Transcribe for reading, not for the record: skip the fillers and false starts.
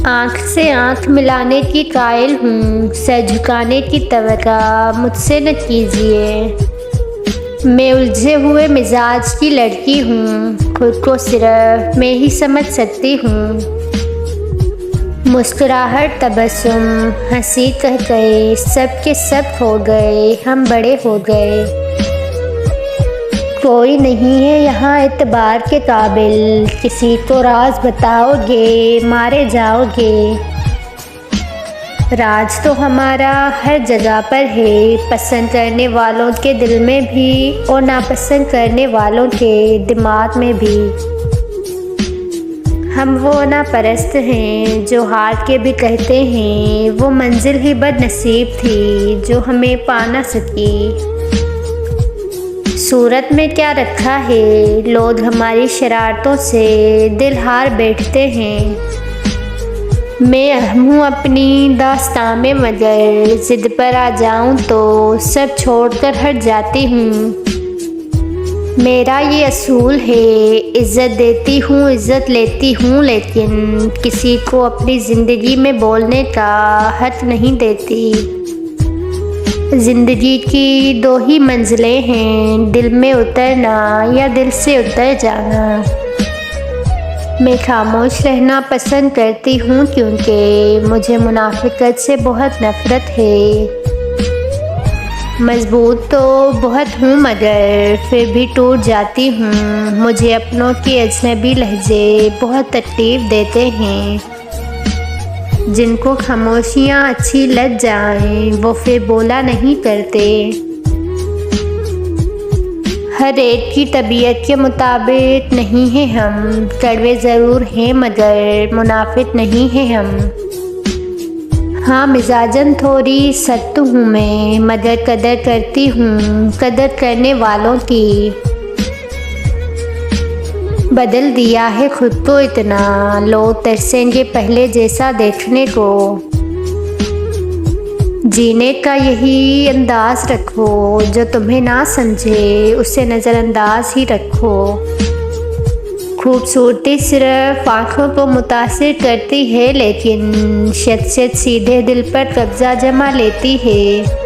आँख से आँख मिलाने की कायल हूँ, सर झुकाने की तवक्का मुझसे न कीजिए। मैं उलझे हुए मिजाज की लड़की हूँ, खुद को सिर्फ मैं ही समझ सकती हूँ। मुस्कुराहट तबस्सुम हंसी कह गए, सब के सब हो गए, हम बड़े हो गए। कोई नहीं है यहाँ एतबार के काबिल, किसी को राज बताओगे मारे जाओगे। राज तो हमारा हर जगह पर है, पसंद करने वालों के दिल में भी और नापसंद करने वालों के दिमाग में भी। हम वो नापरस्त हैं जो हार के भी कहते हैं वो मंजिल ही बदनसीब थी जो हमें पा ना सकी। सूरत में क्या रखा है, लोग हमारी शरारतों से दिल हार बैठते हैं। मैं हूँ अपनी दास्तां में मगर जिद पर आ जाऊँ तो सब छोड़कर हट जाती हूँ। मेरा ये असूल है, इज़्ज़त देती हूँ इज़्ज़त लेती हूँ, लेकिन किसी को अपनी ज़िंदगी में बोलने का हक नहीं देती। ज़िंदगी की दो ही मंजिलें हैं, दिल में उतरना या दिल से उतर जाना। मैं खामोश रहना पसंद करती हूँ क्योंकि मुझे मुनाफिकत से बहुत नफ़रत है। मजबूत तो बहुत हूँ मगर फिर भी टूट जाती हूँ। मुझे अपनों के अजनबी लहजे बहुत तकलीफ़ देते हैं। जिनको खामोशियाँ अच्छी लग जाएं वो फिर बोला नहीं करते। हर एक की तबीयत के मुताबिक नहीं है हम, कड़वे ज़रूर हैं मगर मुनाफिक नहीं है हम। हाँ मिजाजन थोड़ी सख्त हूँ मैं, मगर कदर करती हूँ कदर करने वालों की। बदल दिया है खुद को इतना, लोग तरसेंगे पहले जैसा देखने को। जीने का यही अंदाज रखो, जो तुम्हें ना समझे उसे नज़रअंदाज ही रखो। खूबसूरती सिर्फ आँखों को मुतासिर करती है, लेकिन शख्सियत सीधे दिल पर कब्ज़ा जमा लेती है।